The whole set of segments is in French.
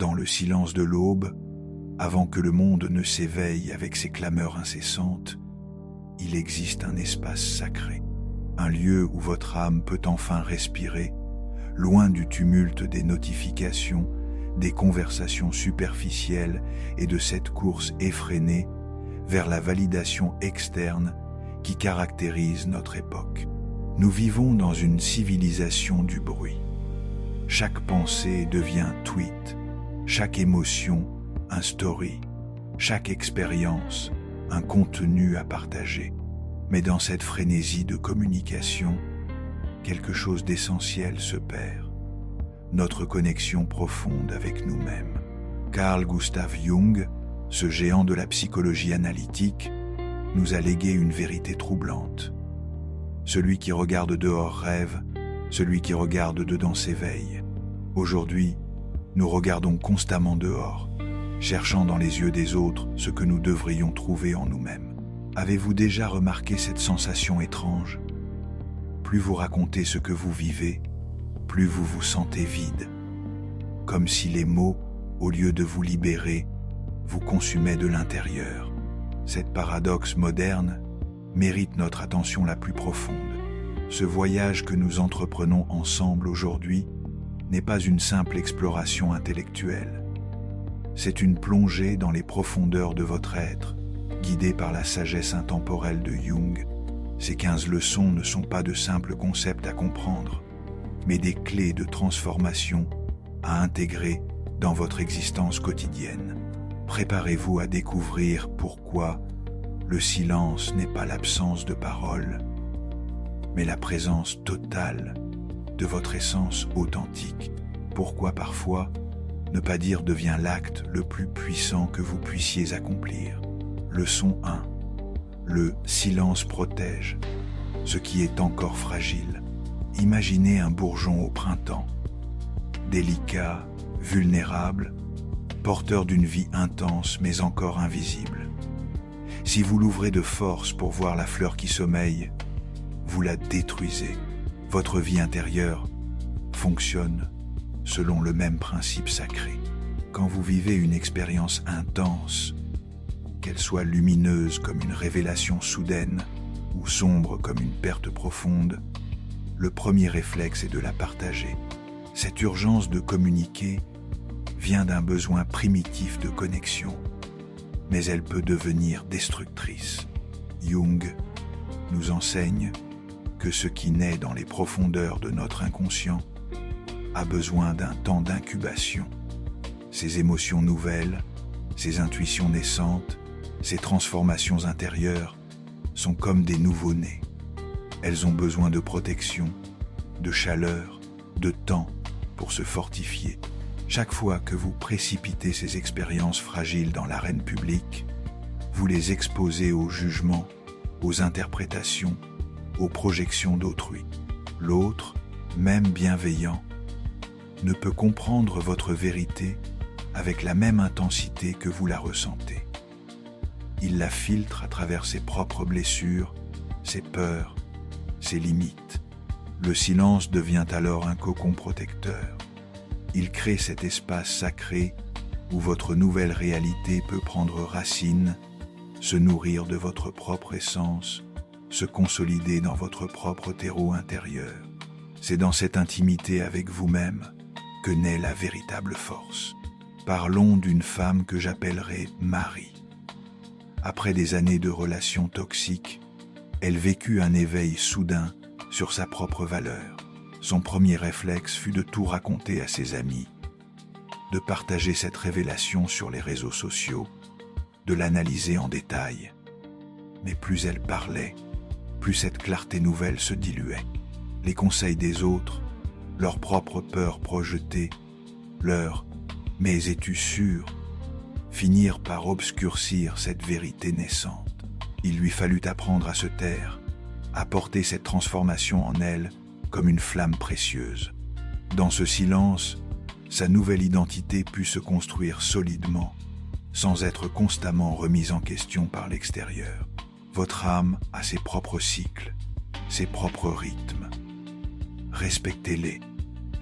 Dans le silence de l'aube, avant que le monde ne s'éveille avec ses clameurs incessantes, il existe un espace sacré, un lieu où votre âme peut enfin respirer, loin du tumulte des notifications, des conversations superficielles et de cette course effrénée vers la validation externe qui caractérise notre époque. Nous vivons dans une civilisation du bruit. Chaque pensée devient un tweet, chaque émotion un story, chaque expérience un contenu à partager. Mais dans cette frénésie de communication, quelque chose d'essentiel se perd. Notre connexion profonde avec nous-mêmes. Carl Gustav Jung, ce géant de la psychologie analytique, nous a légué une vérité troublante. Celui qui regarde dehors rêve, celui qui regarde dedans s'éveille. Aujourd'hui, nous regardons constamment dehors, cherchant dans les yeux des autres ce que nous devrions trouver en nous-mêmes. Avez-vous déjà remarqué cette sensation étrange? Plus vous racontez ce que vous vivez, plus vous vous sentez vide, comme si les mots, au lieu de vous libérer, vous consumaient de l'intérieur. Cette paradoxe moderne mérite notre attention la plus profonde. Ce voyage que nous entreprenons ensemble aujourd'hui n'est pas une simple exploration intellectuelle. C'est une plongée dans les profondeurs de votre être, guidée par la sagesse intemporelle de Jung. Ces 15 leçons ne sont pas de simples concepts à comprendre, mais des clés de transformation à intégrer dans votre existence quotidienne. Préparez-vous à découvrir pourquoi le silence n'est pas l'absence de parole, mais la présence totale de votre essence authentique. Pourquoi parfois ne pas dire devient l'acte le plus puissant que vous puissiez accomplir. Leçon 1. Le silence protège ce qui est encore fragile. Imaginez un bourgeon au printemps, délicat, vulnérable, porteur d'une vie intense mais encore invisible. Si vous l'ouvrez de force pour voir la fleur qui sommeille, vous la détruisez. Votre vie intérieure fonctionne selon le même principe sacré. Quand vous vivez une expérience intense, qu'elle soit lumineuse comme une révélation soudaine ou sombre comme une perte profonde, le premier réflexe est de la partager. Cette urgence de communiquer vient d'un besoin primitif de connexion, mais elle peut devenir destructrice. Jung nous enseigne que ce qui naît dans les profondeurs de notre inconscient a besoin d'un temps d'incubation. Ces émotions nouvelles, ces intuitions naissantes, ces transformations intérieures sont comme des nouveau-nés. Elles ont besoin de protection, de chaleur, de temps pour se fortifier. Chaque fois que vous précipitez ces expériences fragiles dans l'arène publique, vous les exposez au jugement, aux interprétations, aux projections d'autrui. L'autre, même bienveillant, ne peut comprendre votre vérité avec la même intensité que vous la ressentez. Il la filtre à travers ses propres blessures, ses peurs, ses limites. Le silence devient alors un cocon protecteur. Il crée cet espace sacré où votre nouvelle réalité peut prendre racine, se nourrir de votre propre essence, se consolider dans votre propre terreau intérieur. C'est dans cette intimité avec vous-même que naît la véritable force. Parlons d'une femme que j'appellerai Marie. Après des années de relations toxiques, elle vécut un éveil soudain sur sa propre valeur. Son premier réflexe fut de tout raconter à ses amis, de partager cette révélation sur les réseaux sociaux, de l'analyser en détail. Mais plus elle parlait, plus cette clarté nouvelle se diluait. Les conseils des autres, leurs propres peurs projetées, leurs « mais es-tu sûr ?» finirent par obscurcir cette vérité naissante. Il lui fallut apprendre à se taire, à porter cette transformation en elle comme une flamme précieuse. Dans ce silence, sa nouvelle identité put se construire solidement, sans être constamment remise en question par l'extérieur. Votre âme a ses propres cycles, ses propres rythmes. Respectez-les.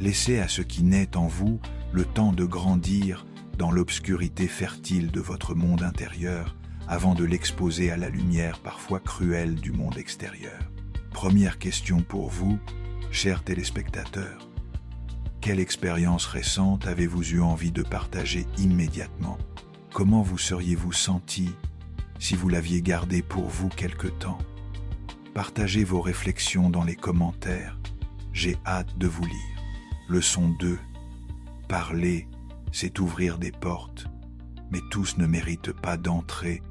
Laissez à ce qui naît en vous le temps de grandir dans l'obscurité fertile de votre monde intérieur avant de l'exposer à la lumière parfois cruelle du monde extérieur. Première question pour vous, chers téléspectateurs. Quelle expérience récente avez-vous eu envie de partager immédiatement? Comment vous seriez-vous senti si vous l'aviez gardé pour vous quelque temps? Partagez vos réflexions dans les commentaires. J'ai hâte de vous lire. Leçon 2. Parler, c'est ouvrir des portes, mais tous ne méritent pas d'entrer.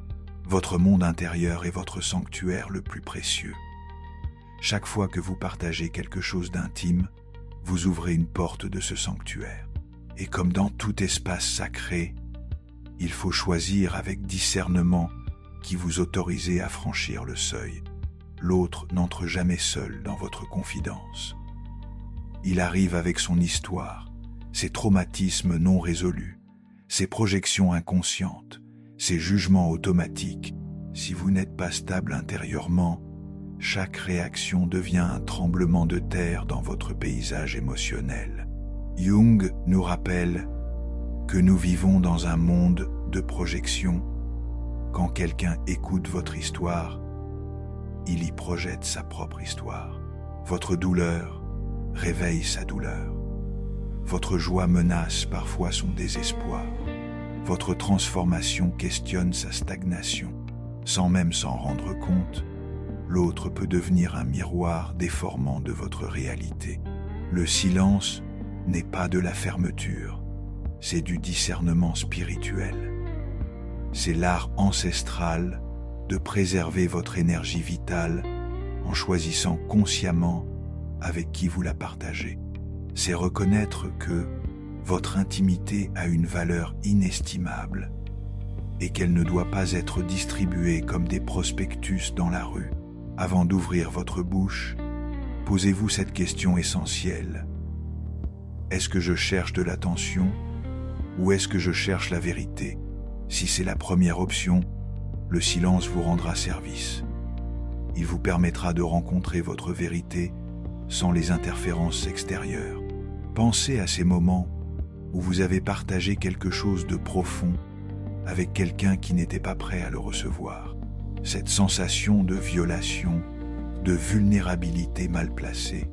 Votre monde intérieur est votre sanctuaire le plus précieux. Chaque fois que vous partagez quelque chose d'intime, vous ouvrez une porte de ce sanctuaire. Et comme dans tout espace sacré, il faut choisir avec discernement qui vous autorisez à franchir le seuil. L'autre n'entre jamais seul dans votre confidence. Il arrive avec son histoire, ses traumatismes non résolus, ses projections inconscientes, ses jugements automatiques. Si vous n'êtes pas stable intérieurement, chaque réaction devient un tremblement de terre dans votre paysage émotionnel. Jung nous rappelle que nous vivons dans un monde de projection. Quand quelqu'un écoute votre histoire, il y projette sa propre histoire. Votre douleur réveille sa douleur. Votre joie menace parfois son désespoir. Votre transformation questionne sa stagnation. Sans même s'en rendre compte, l'autre peut devenir un miroir déformant de votre réalité. Le silence n'est pas de la fermeture, c'est du discernement spirituel. C'est l'art ancestral de préserver votre énergie vitale en choisissant consciemment avec qui vous la partagez. C'est reconnaître que votre intimité a une valeur inestimable et qu'elle ne doit pas être distribuée comme des prospectus dans la rue. Avant d'ouvrir votre bouche, posez-vous cette question essentielle. Est-ce que je cherche de l'attention ou est-ce que je cherche la vérité? Si c'est la première option, le silence vous rendra service. Il vous permettra de rencontrer votre vérité sans les interférences extérieures. Pensez à ces moments où vous avez partagé quelque chose de profond avec quelqu'un qui n'était pas prêt à le recevoir. Cette sensation de violation, de vulnérabilité mal placée,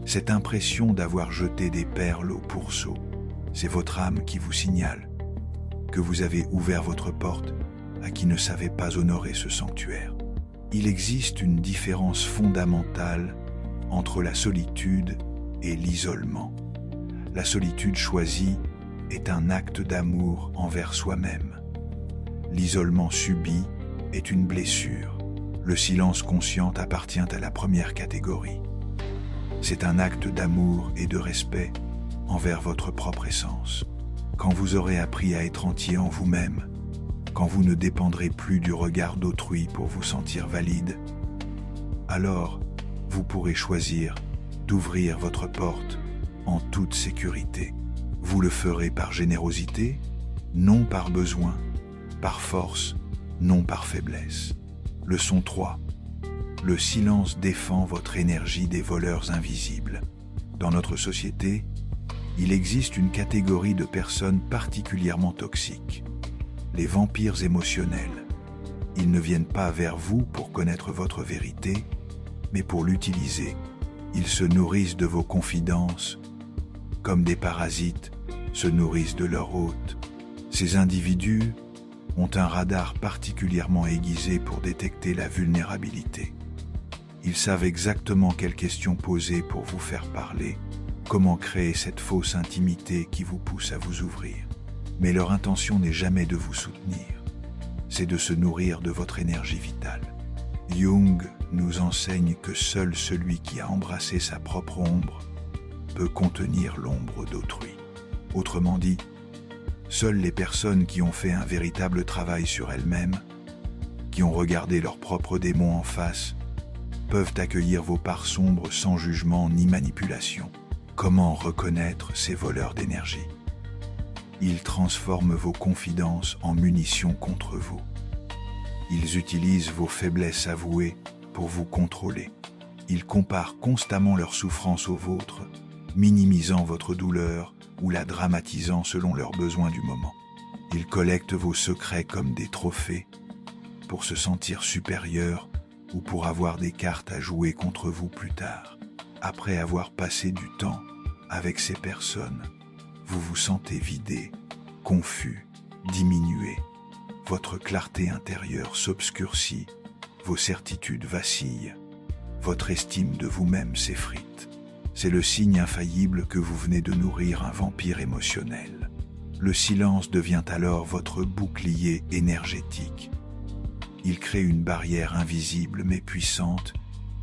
cette impression d'avoir jeté des perles au pourceau, c'est votre âme qui vous signale que vous avez ouvert votre porte à qui ne savait pas honorer ce sanctuaire. Il existe une différence fondamentale entre la solitude et l'isolement. La solitude choisie est un acte d'amour envers soi-même. L'isolement subi est une blessure. Le silence conscient appartient à la première catégorie. C'est un acte d'amour et de respect envers votre propre essence. Quand vous aurez appris à être entier en vous-même, quand vous ne dépendrez plus du regard d'autrui pour vous sentir valide, alors vous pourrez choisir d'ouvrir votre porte en toute sécurité. Vous le ferez par générosité, non par besoin, par force, non par faiblesse. Leçon 3. Le silence défend votre énergie des voleurs invisibles. Dans notre société, il existe une catégorie de personnes particulièrement toxiques. Les vampires émotionnels. Ils ne viennent pas vers vous pour connaître votre vérité, mais pour l'utiliser. Ils se nourrissent de vos confidences, comme des parasites se nourrissent de leur hôte. Ces individus ont un radar particulièrement aiguisé pour détecter la vulnérabilité. Ils savent exactement quelles questions poser pour vous faire parler, comment créer cette fausse intimité qui vous pousse à vous ouvrir. Mais leur intention n'est jamais de vous soutenir, c'est de se nourrir de votre énergie vitale. Jung nous enseigne que seul celui qui a embrassé sa propre ombre peut contenir l'ombre d'autrui. Autrement dit, seules les personnes qui ont fait un véritable travail sur elles-mêmes, qui ont regardé leurs propres démons en face, peuvent accueillir vos parts sombres sans jugement ni manipulation. Comment reconnaître ces voleurs d'énergie? Ils transforment vos confidences en munitions contre vous. Ils utilisent vos faiblesses avouées pour vous contrôler. Ils comparent constamment leur souffrance aux vôtres, minimisant votre douleur ou la dramatisant selon leurs besoins du moment. Ils collectent vos secrets comme des trophées, pour se sentir supérieurs ou pour avoir des cartes à jouer contre vous plus tard. Après avoir passé du temps avec ces personnes, vous vous sentez vidé, confus, diminué. Votre clarté intérieure s'obscurcit, vos certitudes vacillent, votre estime de vous-même s'effrite. C'est le signe infaillible que vous venez de nourrir un vampire émotionnel. Le silence devient alors votre bouclier énergétique. Il crée une barrière invisible mais puissante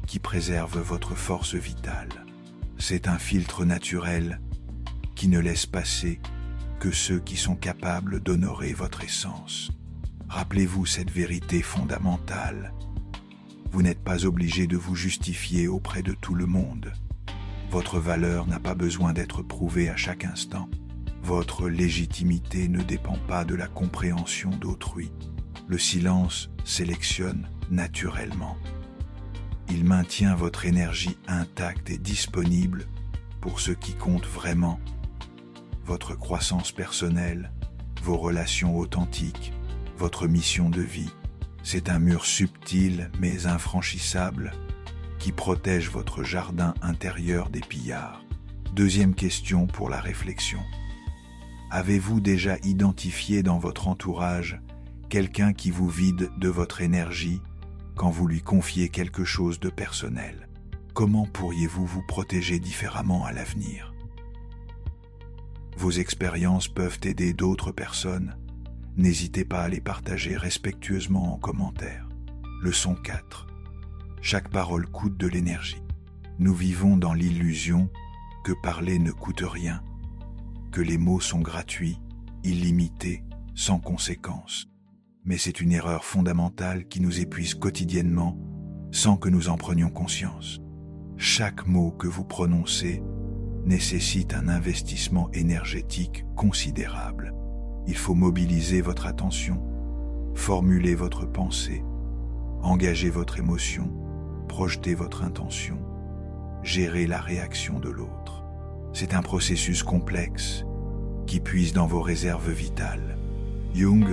qui préserve votre force vitale. C'est un filtre naturel qui ne laisse passer que ceux qui sont capables d'honorer votre essence. Rappelez-vous cette vérité fondamentale. Vous n'êtes pas obligé de vous justifier auprès de tout le monde. Votre valeur n'a pas besoin d'être prouvée à chaque instant. Votre légitimité ne dépend pas de la compréhension d'autrui. Le silence sélectionne naturellement. Il maintient votre énergie intacte et disponible pour ce qui compte vraiment, votre croissance personnelle, vos relations authentiques, votre mission de vie. C'est un mur subtil mais infranchissable qui protège votre jardin intérieur des pillards. Deuxième question pour la réflexion. Avez-vous déjà identifié dans votre entourage quelqu'un qui vous vide de votre énergie quand vous lui confiez quelque chose de personnel? Comment pourriez-vous vous protéger différemment à l'avenir? Vos expériences peuvent aider d'autres personnes. N'hésitez pas à les partager respectueusement en commentaire. Leçon 4. Chaque parole coûte de l'énergie. Nous vivons dans l'illusion que parler ne coûte rien, que les mots sont gratuits, illimités, sans conséquence. Mais c'est une erreur fondamentale qui nous épuise quotidiennement sans que nous en prenions conscience. Chaque mot que vous prononcez nécessite un investissement énergétique considérable. Il faut mobiliser votre attention, formuler votre pensée, engager votre émotion, projeter votre intention, gérer la réaction de l'autre. C'est un processus complexe qui puise dans vos réserves vitales. Jung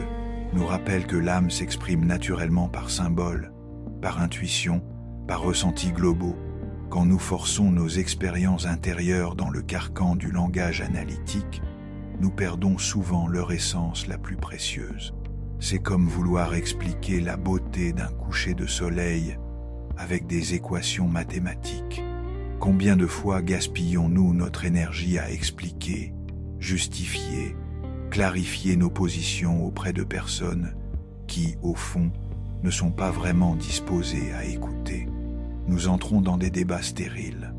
nous rappelle que l'âme s'exprime naturellement par symboles, par intuition, par ressentis globaux. Quand nous forçons nos expériences intérieures dans le carcan du langage analytique, nous perdons souvent leur essence la plus précieuse. C'est comme vouloir expliquer la beauté d'un coucher de soleil avec des équations mathématiques. Combien de fois gaspillons-nous notre énergie à expliquer, justifier, clarifier nos positions auprès de personnes qui, au fond, ne sont pas vraiment disposées à écouter. Nous entrons dans des débats stériles.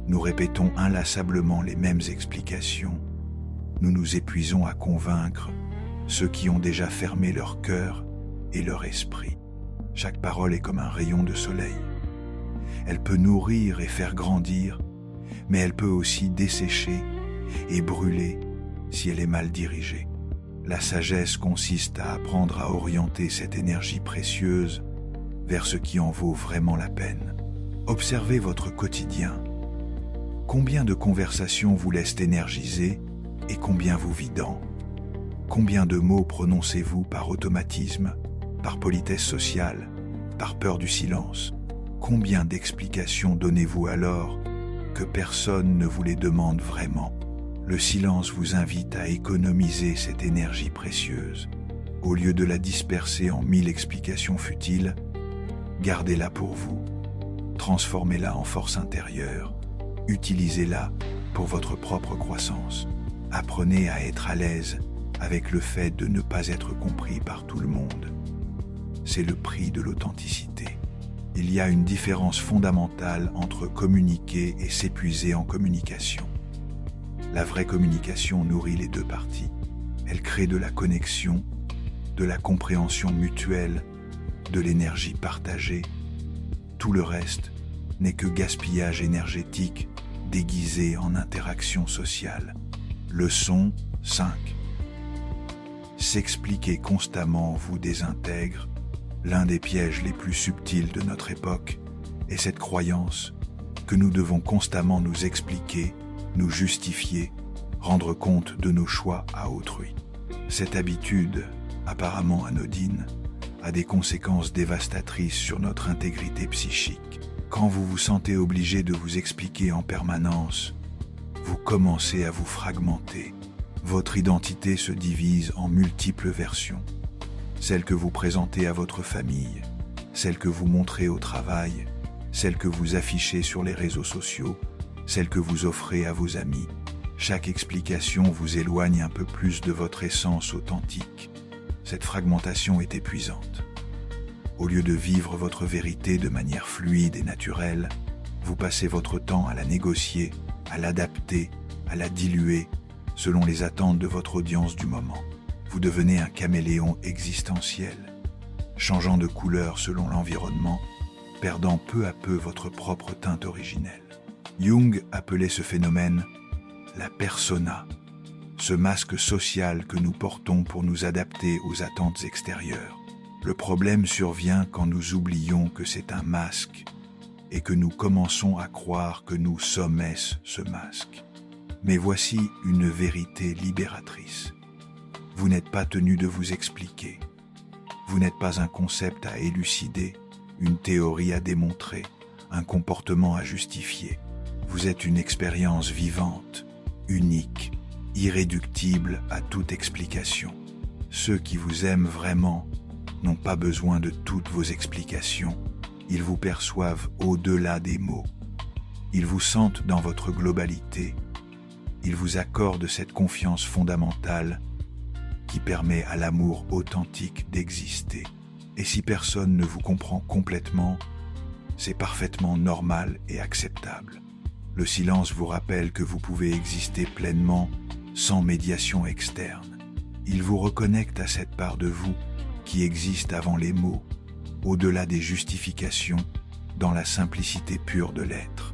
Nous répétons inlassablement les mêmes explications. Nous nous épuisons à convaincre ceux qui ont déjà fermé leur cœur et leur esprit. Chaque parole est comme un rayon de soleil. Elle peut nourrir et faire grandir, mais elle peut aussi dessécher et brûler si elle est mal dirigée. La sagesse consiste à apprendre à orienter cette énergie précieuse vers ce qui en vaut vraiment la peine. Observez votre quotidien. Combien de conversations vous laissent énergiser et combien vous vident? Combien de mots prononcez-vous par automatisme, par politesse sociale, par peur du silence? Combien d'explications donnez-vous alors que personne ne vous les demande vraiment? Le silence vous invite à économiser cette énergie précieuse. Au lieu de la disperser en 1000 explications futiles, gardez-la pour vous. Transformez-la en force intérieure. Utilisez-la pour votre propre croissance. Apprenez à être à l'aise avec le fait de ne pas être compris par tout le monde. C'est le prix de l'authenticité. Il y a une différence fondamentale entre communiquer et s'épuiser en communication. La vraie communication nourrit les deux parties. Elle crée de la connexion, de la compréhension mutuelle, de l'énergie partagée. Tout le reste n'est que gaspillage énergétique déguisé en interaction sociale. Leçon 5. S'expliquer constamment vous désintègre. L'un des pièges les plus subtils de notre époque est cette croyance que nous devons constamment nous expliquer, nous justifier, rendre compte de nos choix à autrui. Cette habitude, apparemment anodine, a des conséquences dévastatrices sur notre intégrité psychique. Quand vous vous sentez obligé de vous expliquer en permanence, vous commencez à vous fragmenter. Votre identité se divise en multiples versions. Celle que vous présentez à votre famille, celle que vous montrez au travail, celle que vous affichez sur les réseaux sociaux, celle que vous offrez à vos amis. Chaque explication vous éloigne un peu plus de votre essence authentique. Cette fragmentation est épuisante. Au lieu de vivre votre vérité de manière fluide et naturelle, vous passez votre temps à la négocier, à l'adapter, à la diluer, selon les attentes de votre audience du moment. Vous devenez un caméléon existentiel, changeant de couleur selon l'environnement, perdant peu à peu votre propre teinte originelle. Jung appelait ce phénomène la persona, ce masque social que nous portons pour nous adapter aux attentes extérieures. Le problème survient quand nous oublions que c'est un masque et que nous commençons à croire que nous sommes ce masque. Mais voici une vérité libératrice. Vous n'êtes pas tenu de vous expliquer. Vous n'êtes pas un concept à élucider, une théorie à démontrer, un comportement à justifier. Vous êtes une expérience vivante, unique, irréductible à toute explication. Ceux qui vous aiment vraiment n'ont pas besoin de toutes vos explications. Ils vous perçoivent au-delà des mots. Ils vous sentent dans votre globalité. Ils vous accordent cette confiance fondamentale qui permet à l'amour authentique d'exister. Et si personne ne vous comprend complètement, c'est parfaitement normal et acceptable. Le silence vous rappelle que vous pouvez exister pleinement sans médiation externe. Il vous reconnecte à cette part de vous qui existe avant les mots, au-delà des justifications, dans la simplicité pure de l'être.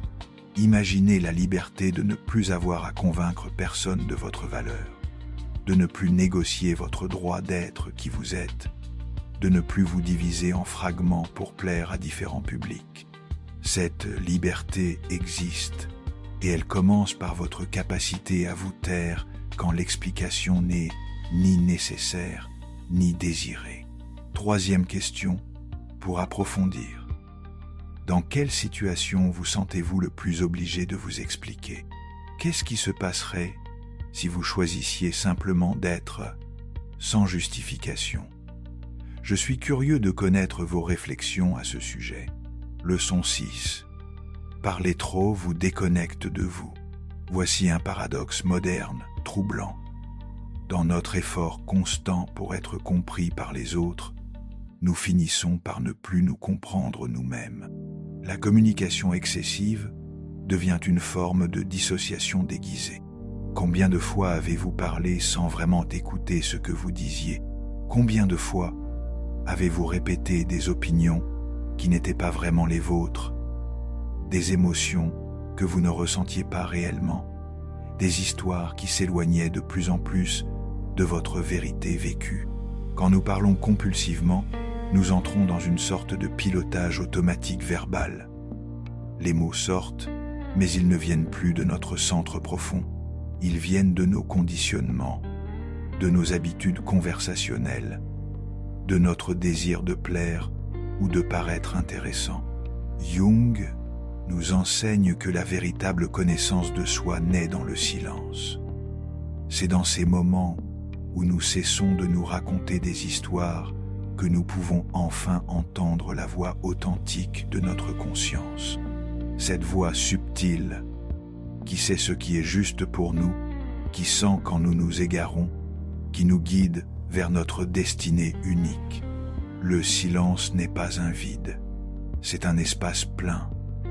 Imaginez la liberté de ne plus avoir à convaincre personne de votre valeur, de ne plus négocier votre droit d'être qui vous êtes, de ne plus vous diviser en fragments pour plaire à différents publics. Cette liberté existe, et elle commence par votre capacité à vous taire quand l'explication n'est ni nécessaire, ni désirée. Troisième question, pour approfondir. Dans quelle situation vous sentez-vous le plus obligé de vous expliquer? Qu'est-ce qui se passerait si vous choisissiez simplement d'être sans justification? Je suis curieux de connaître vos réflexions à ce sujet. Leçon 6. Parler trop vous déconnecte de vous. Voici un paradoxe moderne, troublant. Dans notre effort constant pour être compris par les autres, nous finissons par ne plus nous comprendre nous-mêmes. La communication excessive devient une forme de dissociation déguisée. Combien de fois avez-vous parlé sans vraiment écouter ce que vous disiez? Combien de fois avez-vous répété des opinions qui n'étaient pas vraiment les vôtres, des émotions que vous ne ressentiez pas réellement, des histoires qui s'éloignaient de plus en plus de votre vérité vécue? Quand nous parlons compulsivement, nous entrons dans une sorte de pilotage automatique verbal. Les mots sortent, mais ils ne viennent plus de notre centre profond. Ils viennent de nos conditionnements, de nos habitudes conversationnelles, de notre désir de plaire ou de paraître intéressant. Jung nous enseigne que la véritable connaissance de soi naît dans le silence. C'est dans ces moments où nous cessons de nous raconter des histoires que nous pouvons enfin entendre la voix authentique de notre conscience. Cette voix subtile, qui sait ce qui est juste pour nous, qui sent quand nous nous égarons, qui nous guide vers notre destinée unique. Le silence n'est pas un vide, c'est un espace plein,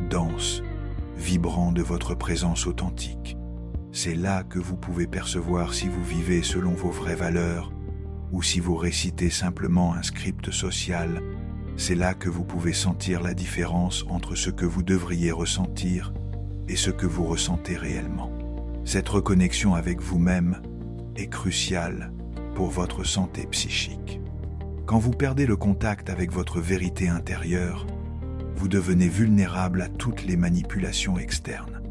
dense, vibrant de votre présence authentique. C'est là que vous pouvez percevoir si vous vivez selon vos vraies valeurs ou si vous récitez simplement un script social. C'est là que vous pouvez sentir la différence entre ce que vous devriez ressentir et ce que vous ressentez réellement. Cette reconnexion avec vous-même est cruciale pour votre santé psychique. Quand vous perdez le contact avec votre vérité intérieure, vous devenez vulnérable à toutes les manipulations externes.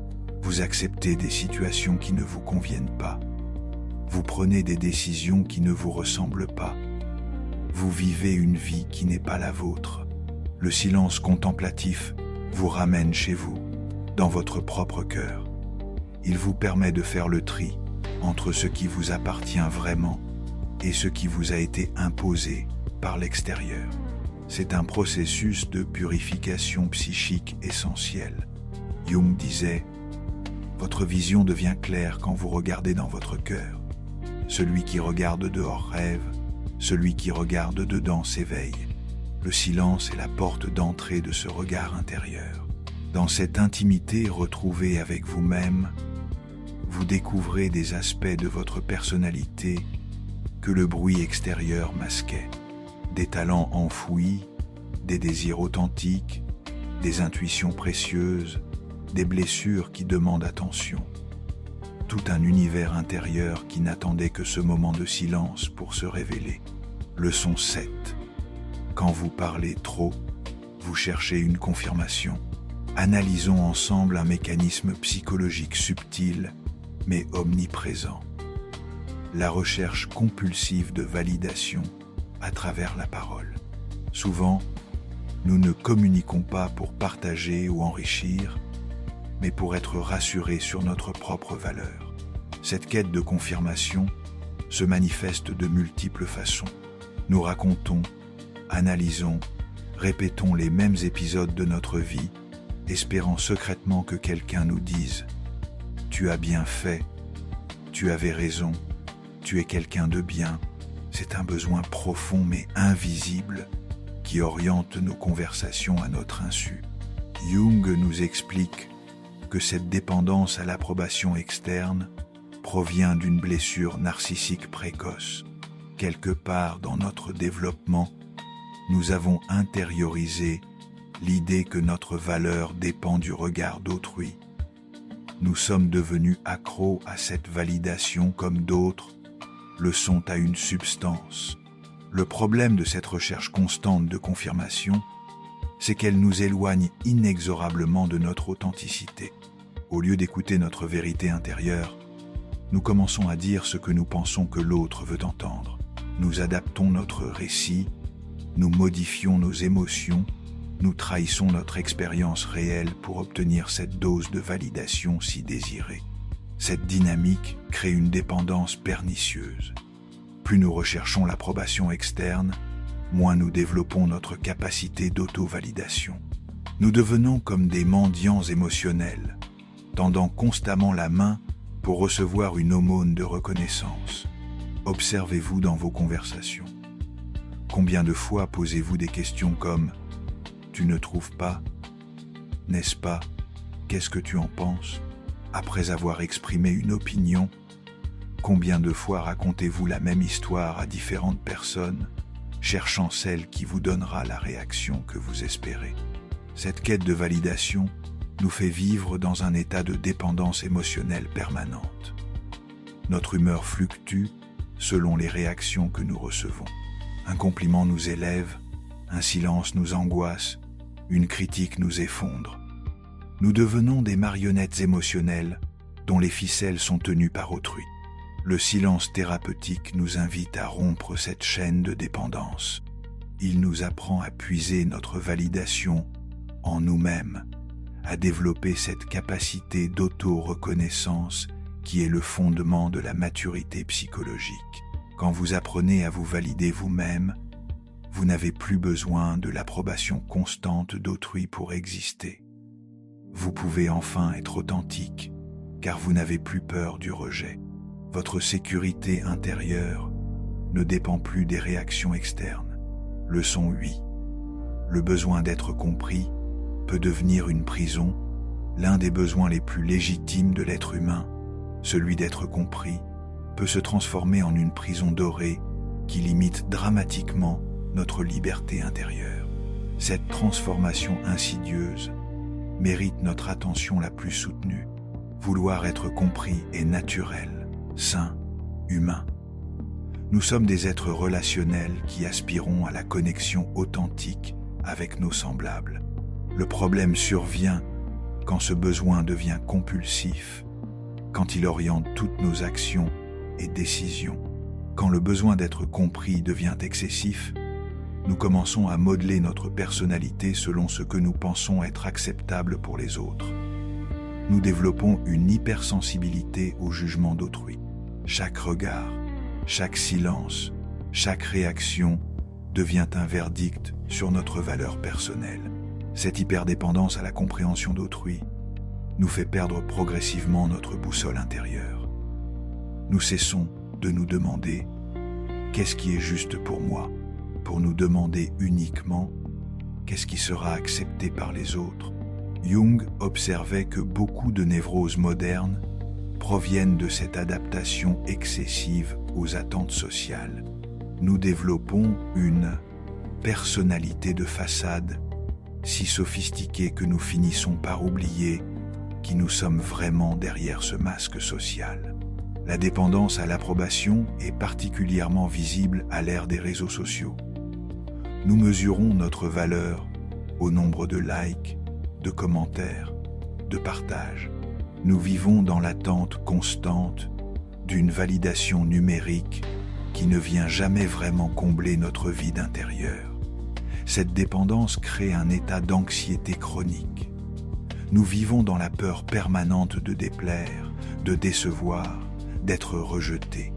Vous acceptez des situations qui ne vous conviennent pas. Vous prenez des décisions qui ne vous ressemblent pas. Vous vivez une vie qui n'est pas la vôtre. Le silence contemplatif vous ramène chez vous, dans votre propre cœur. Il vous permet de faire le tri entre ce qui vous appartient vraiment et ce qui vous a été imposé par l'extérieur. C'est un processus de purification psychique essentiel. Jung disait « Votre vision devient claire quand vous regardez dans votre cœur. Celui qui regarde dehors rêve, celui qui regarde dedans s'éveille. Le silence est la porte d'entrée de ce regard intérieur. Dans cette intimité retrouvée avec vous-même, vous découvrez des aspects de votre personnalité que le bruit extérieur masquait. Des talents enfouis, des désirs authentiques, des intuitions précieuses, des blessures qui demandent attention. Tout un univers intérieur qui n'attendait que ce moment de silence pour se révéler. Leçon 7. Quand vous parlez trop, vous cherchez une confirmation. Analysons ensemble un mécanisme psychologique subtil, mais omniprésent. La recherche compulsive de validation à travers la parole. Souvent, nous ne communiquons pas pour partager ou enrichir, mais pour être rassurés sur notre propre valeur. Cette quête de confirmation se manifeste de multiples façons. Nous racontons, analysons, répétons les mêmes épisodes de notre vie, espérant secrètement que quelqu'un nous dise « Tu as bien fait, tu avais raison, tu es quelqu'un de bien ». C'est un besoin profond mais invisible qui oriente nos conversations à notre insu. Jung nous explique que cette dépendance à l'approbation externe provient d'une blessure narcissique précoce. Quelque part dans notre développement, nous avons intériorisé l'idée que notre valeur dépend du regard d'autrui. Nous sommes devenus accros à cette validation comme d'autres le sont à une substance. Le problème de cette recherche constante de confirmation, c'est qu'elle nous éloigne inexorablement de notre authenticité. Au lieu d'écouter notre vérité intérieure, nous commençons à dire ce que nous pensons que l'autre veut entendre. Nous adaptons notre récit, nous modifions nos émotions, nous trahissons notre expérience réelle pour obtenir cette dose de validation si désirée. Cette dynamique crée une dépendance pernicieuse. Plus nous recherchons l'approbation externe, moins nous développons notre capacité d'auto-validation. Nous devenons comme des mendiants émotionnels, tendant constamment la main pour recevoir une aumône de reconnaissance. Observez-vous dans vos conversations. Combien de fois posez-vous des questions comme « Tu ne trouves pas ? N'est-ce pas ? Qu'est-ce que tu en penses ?» Après avoir exprimé une opinion, combien de fois racontez-vous la même histoire à différentes personnes, cherchant celle qui vous donnera la réaction que vous espérez? Cette quête de validation nous fait vivre dans un état de dépendance émotionnelle permanente. Notre humeur fluctue selon les réactions que nous recevons. Un compliment nous élève, un silence nous angoisse, une critique nous effondre. Nous devenons des marionnettes émotionnelles dont les ficelles sont tenues par autrui. Le silence thérapeutique nous invite à rompre cette chaîne de dépendance. Il nous apprend à puiser notre validation en nous-mêmes, à développer cette capacité d'auto-reconnaissance qui est le fondement de la maturité psychologique. Quand vous apprenez à vous valider vous-même, vous n'avez plus besoin de l'approbation constante d'autrui pour exister. Vous pouvez enfin être authentique, car vous n'avez plus peur du rejet. Votre sécurité intérieure ne dépend plus des réactions externes. Leçon 8. Le besoin d'être compris peut devenir une prison, l'un des besoins les plus légitimes de l'être humain, celui d'être compris, peut se transformer en une prison dorée qui limite dramatiquement notre liberté intérieure. Cette transformation insidieuse mérite notre attention la plus soutenue. Vouloir être compris est naturel, sain, humain. Nous sommes des êtres relationnels qui aspirons à la connexion authentique avec nos semblables. Le problème survient quand ce besoin devient compulsif, quand il oriente toutes nos actions et décision. Quand le besoin d'être compris devient excessif, nous commençons à modeler notre personnalité selon ce que nous pensons être acceptable pour les autres. Nous développons une hypersensibilité au jugement d'autrui. Chaque regard, chaque silence, chaque réaction devient un verdict sur notre valeur personnelle. Cette hyperdépendance à la compréhension d'autrui nous fait perdre progressivement notre boussole intérieure. Nous cessons de nous demander « qu'est-ce qui est juste pour moi ?» pour nous demander uniquement « qu'est-ce qui sera accepté par les autres ?» Jung observait que beaucoup de névroses modernes proviennent de cette adaptation excessive aux attentes sociales. Nous développons une personnalité de façade si sophistiquée que nous finissons par oublier qui nous sommes vraiment derrière ce masque social. La dépendance à l'approbation est particulièrement visible à l'ère des réseaux sociaux. Nous mesurons notre valeur au nombre de likes, de commentaires, de partages. Nous vivons dans l'attente constante d'une validation numérique qui ne vient jamais vraiment combler notre vide intérieur. Cette dépendance crée un état d'anxiété chronique. Nous vivons dans la peur permanente de déplaire, de décevoir, d'être rejetés.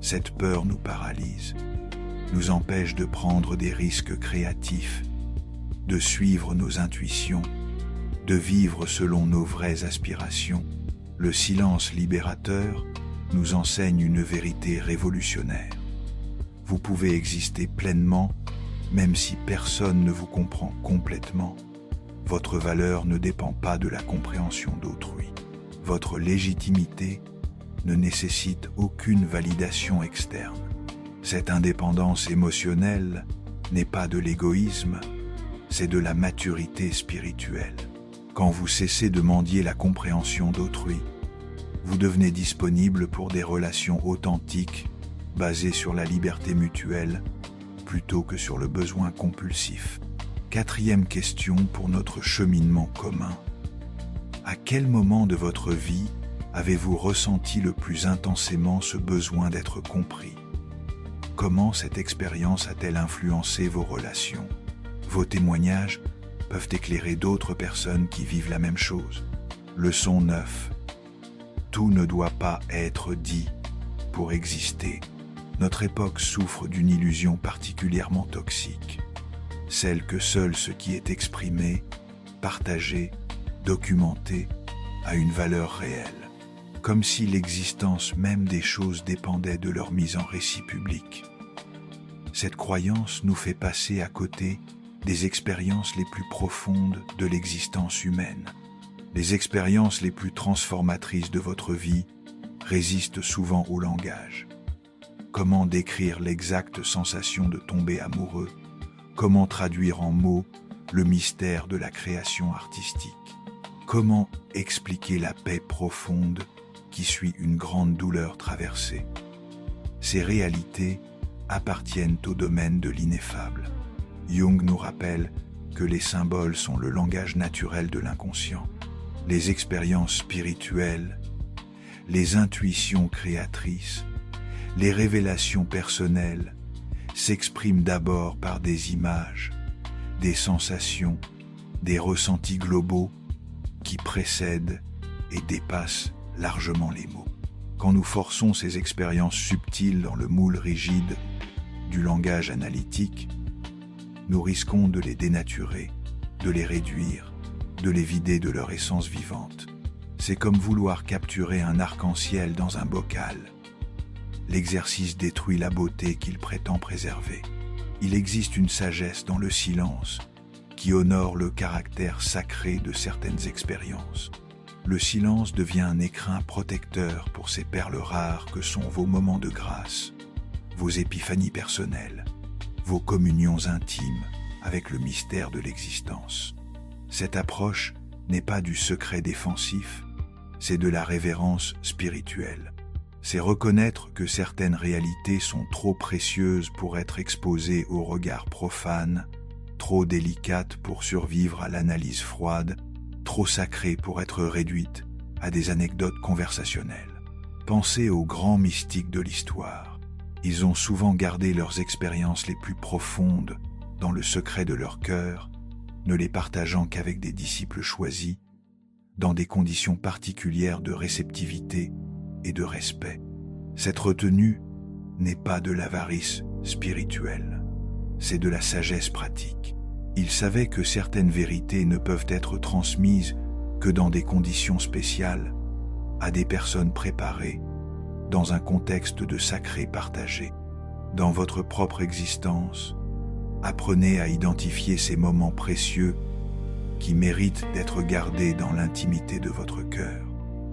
Cette peur nous paralyse, nous empêche de prendre des risques créatifs, de suivre nos intuitions, de vivre selon nos vraies aspirations. Le silence libérateur nous enseigne une vérité révolutionnaire. Vous pouvez exister pleinement, même si personne ne vous comprend complètement. Votre valeur ne dépend pas de la compréhension d'autrui. Votre légitimité ne nécessite aucune validation externe. Cette indépendance émotionnelle n'est pas de l'égoïsme, c'est de la maturité spirituelle. Quand vous cessez de mendier la compréhension d'autrui, vous devenez disponible pour des relations authentiques basées sur la liberté mutuelle plutôt que sur le besoin compulsif. Quatrième question pour notre cheminement commun. À quel moment de votre vie avez-vous ressenti le plus intensément ce besoin d'être compris ? Comment cette expérience a-t-elle influencé vos relations ? Vos témoignages peuvent éclairer d'autres personnes qui vivent la même chose. Leçon 9. Tout ne doit pas être dit pour exister. Notre époque souffre d'une illusion particulièrement toxique, celle que seul ce qui est exprimé, partagé, documenté a une valeur réelle, comme si l'existence même des choses dépendait de leur mise en récit public. Cette croyance nous fait passer à côté des expériences les plus profondes de l'existence humaine. Les expériences les plus transformatrices de votre vie résistent souvent au langage. Comment décrire l'exacte sensation de tomber amoureux ? Comment traduire en mots le mystère de la création artistique ? Comment expliquer la paix profonde qui suit une grande douleur traversée ? Ces réalités appartiennent au domaine de l'ineffable. Jung nous rappelle que les symboles sont le langage naturel de l'inconscient. Les expériences spirituelles, les intuitions créatrices, les révélations personnelles s'expriment d'abord par des images, des sensations, des ressentis globaux qui précèdent et dépassent largement les mots. Quand nous forçons ces expériences subtiles dans le moule rigide du langage analytique, nous risquons de les dénaturer, de les réduire, de les vider de leur essence vivante. C'est comme vouloir capturer un arc-en-ciel dans un bocal. L'exercice détruit la beauté qu'il prétend préserver. Il existe une sagesse dans le silence qui honore le caractère sacré de certaines expériences. Le silence devient un écrin protecteur pour ces perles rares que sont vos moments de grâce, vos épiphanies personnelles, vos communions intimes avec le mystère de l'existence. Cette approche n'est pas du secret défensif, c'est de la révérence spirituelle. C'est reconnaître que certaines réalités sont trop précieuses pour être exposées au regard profane, trop délicates pour survivre à l'analyse froide, trop sacrées pour être réduites à des anecdotes conversationnelles. Pensez aux grands mystiques de l'histoire. Ils ont souvent gardé leurs expériences les plus profondes dans le secret de leur cœur, ne les partageant qu'avec des disciples choisis, dans des conditions particulières de réceptivité et de respect. Cette retenue n'est pas de l'avarice spirituelle, c'est de la sagesse pratique. Ils savaient que certaines vérités ne peuvent être transmises que dans des conditions spéciales, à des personnes préparées, dans un contexte de sacré partagé. Dans votre propre existence, apprenez à identifier ces moments précieux qui méritent d'être gardés dans l'intimité de votre cœur,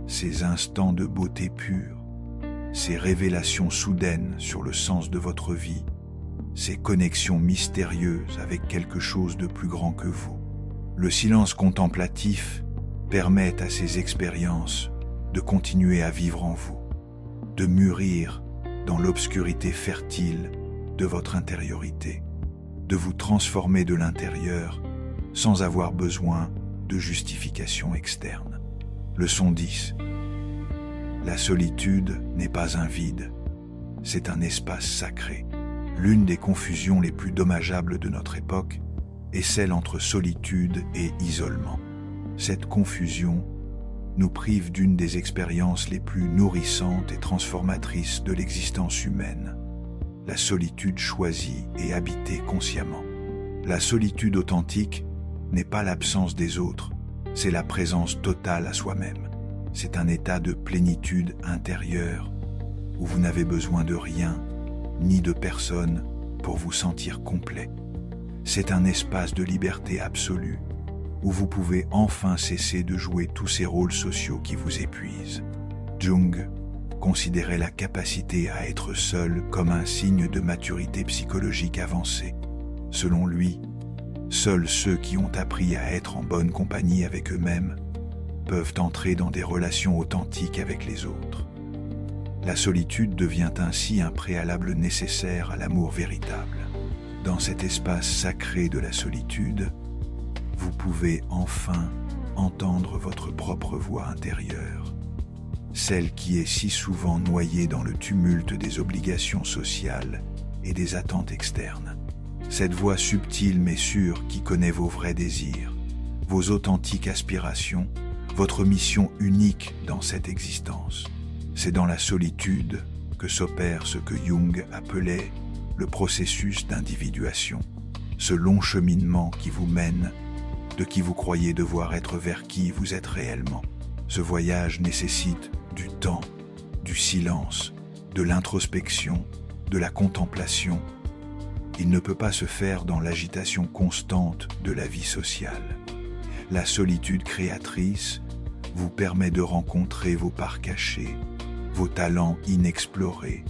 ces instants de beauté pure, ces révélations soudaines sur le sens de votre vie, ces connexions mystérieuses avec quelque chose de plus grand que vous. Le silence contemplatif permet à ces expériences de continuer à vivre en vous, de mûrir dans l'obscurité fertile de votre intériorité, de vous transformer de l'intérieur sans avoir besoin de justification externe. Leçon 10. La solitude n'est pas un vide, c'est un espace sacré. L'une des confusions les plus dommageables de notre époque est celle entre solitude et isolement. Cette confusion nous prive d'une des expériences les plus nourrissantes et transformatrices de l'existence humaine, la solitude choisie et habitée consciemment. La solitude authentique n'est pas l'absence des autres, c'est la présence totale à soi-même. C'est un état de plénitude intérieure où vous n'avez besoin de rien ni de personne pour vous sentir complet. C'est un espace de liberté absolue où vous pouvez enfin cesser de jouer tous ces rôles sociaux qui vous épuisent. Jung considérait la capacité à être seul comme un signe de maturité psychologique avancée. Selon lui, seuls ceux qui ont appris à être en bonne compagnie avec eux-mêmes peuvent entrer dans des relations authentiques avec les autres. La solitude devient ainsi un préalable nécessaire à l'amour véritable. Dans cet espace sacré de la solitude, vous pouvez enfin entendre votre propre voix intérieure, celle qui est si souvent noyée dans le tumulte des obligations sociales et des attentes externes. Cette voix subtile mais sûre qui connaît vos vrais désirs, vos authentiques aspirations, votre mission unique dans cette existence. C'est dans la solitude que s'opère ce que Jung appelait le processus d'individuation, ce long cheminement qui vous mène de qui vous croyez devoir être vers qui vous êtes réellement. Ce voyage nécessite du temps, du silence, de l'introspection, de la contemplation. Il ne peut pas se faire dans l'agitation constante de la vie sociale. La solitude créatrice vous permet de rencontrer vos parts cachées, vos talents inexplorés,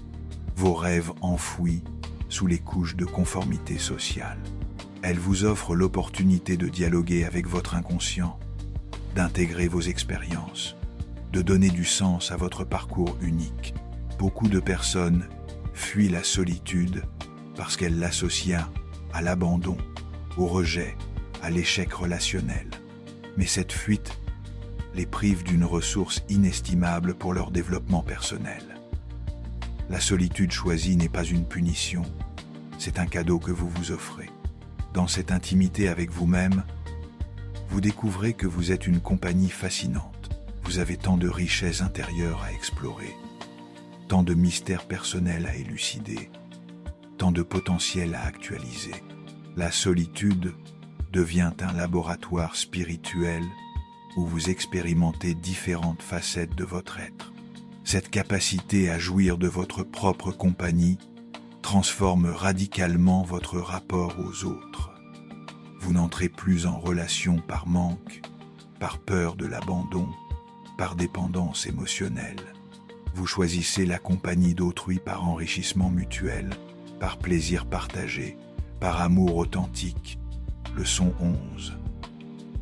vos rêves enfouis sous les couches de conformité sociale. Elle vous offre l'opportunité de dialoguer avec votre inconscient, d'intégrer vos expériences, de donner du sens à votre parcours unique. Beaucoup de personnes fuient la solitude parce qu'elles l'associent à l'abandon, au rejet, à l'échec relationnel. Mais cette fuite les prive d'une ressource inestimable pour leur développement personnel. La solitude choisie n'est pas une punition, c'est un cadeau que vous vous offrez. Dans cette intimité avec vous-même, vous découvrez que vous êtes une compagnie fascinante. Vous avez tant de richesses intérieures à explorer, tant de mystères personnels à élucider, tant de potentiel à actualiser. La solitude devient un laboratoire spirituel où vous expérimentez différentes facettes de votre être. Cette capacité à jouir de votre propre compagnie transforme radicalement votre rapport aux autres. Vous n'entrez plus en relation par manque, par peur de l'abandon, par dépendance émotionnelle. Vous choisissez la compagnie d'autrui par enrichissement mutuel, par plaisir partagé, par amour authentique. Leçon 11.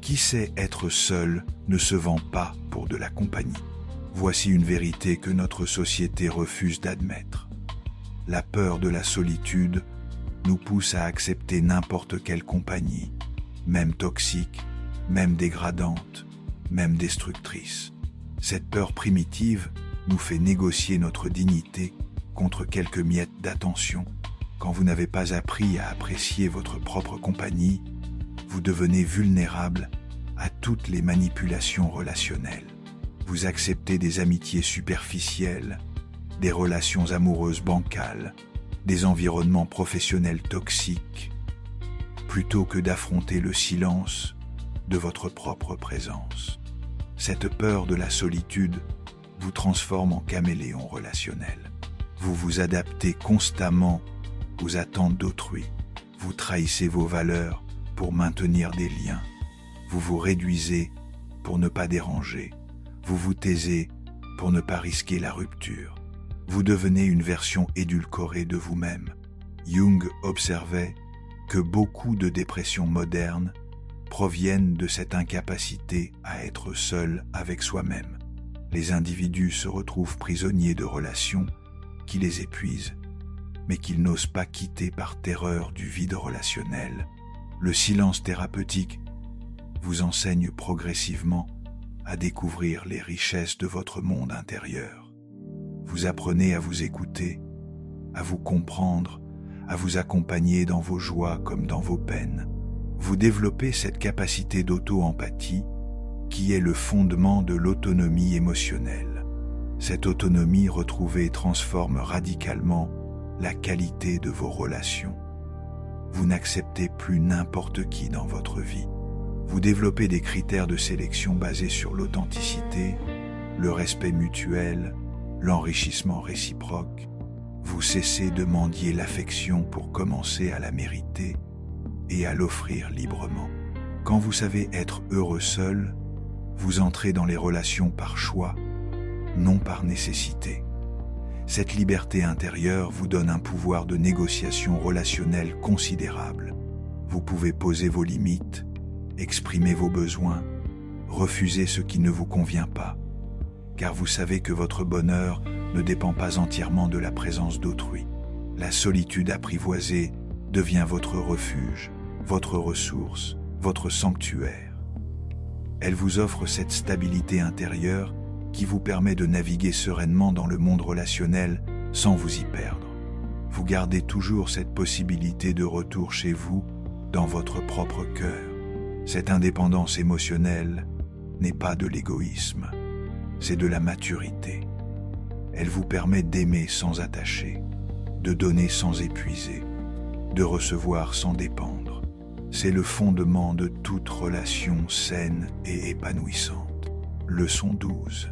Qui sait être seul ne se vend pas pour de la compagnie. Voici une vérité que notre société refuse d'admettre. La peur de la solitude nous pousse à accepter n'importe quelle compagnie, même toxique, même dégradante, même destructrice. Cette peur primitive nous fait négocier notre dignité contre quelques miettes d'attention. Quand vous n'avez pas appris à apprécier votre propre compagnie, vous devenez vulnérable à toutes les manipulations relationnelles. Vous acceptez des amitiés superficielles, des relations amoureuses bancales, des environnements professionnels toxiques, plutôt que d'affronter le silence de votre propre présence. Cette peur de la solitude vous transforme en caméléon relationnel. Vous vous adaptez constamment aux attentes d'autrui. Vous trahissez vos valeurs pour maintenir des liens. Vous vous réduisez pour ne pas déranger. Vous vous taisez pour ne pas risquer la rupture. Vous devenez une version édulcorée de vous-même. Jung observait que beaucoup de dépressions modernes proviennent de cette incapacité à être seul avec soi-même. Les individus se retrouvent prisonniers de relations qui les épuisent, mais qu'ils n'osent pas quitter par terreur du vide relationnel. Le silence thérapeutique vous enseigne progressivement à découvrir les richesses de votre monde intérieur. Vous apprenez à vous écouter, à vous comprendre, à vous accompagner dans vos joies comme dans vos peines. Vous développez cette capacité d'auto-empathie qui est le fondement de l'autonomie émotionnelle. Cette autonomie retrouvée transforme radicalement la qualité de vos relations. Vous n'acceptez plus n'importe qui dans votre vie. Vous développez des critères de sélection basés sur l'authenticité, le respect mutuel, l'enrichissement réciproque. Vous cessez de mendier l'affection pour commencer à la mériter et à l'offrir librement. Quand vous savez être heureux seul, vous entrez dans les relations par choix, non par nécessité. Cette liberté intérieure vous donne un pouvoir de négociation relationnelle considérable. Vous pouvez poser vos limites, exprimer vos besoins, refuser ce qui ne vous convient pas, car vous savez que votre bonheur ne dépend pas entièrement de la présence d'autrui. La solitude apprivoisée devient votre refuge, votre ressource, votre sanctuaire. Elle vous offre cette stabilité intérieure qui vous permet de naviguer sereinement dans le monde relationnel sans vous y perdre. Vous gardez toujours cette possibilité de retour chez vous, dans votre propre cœur. Cette indépendance émotionnelle n'est pas de l'égoïsme, c'est de la maturité. Elle vous permet d'aimer sans attacher, de donner sans épuiser, de recevoir sans dépendre. C'est le fondement de toute relation saine et épanouissante. Leçon 12.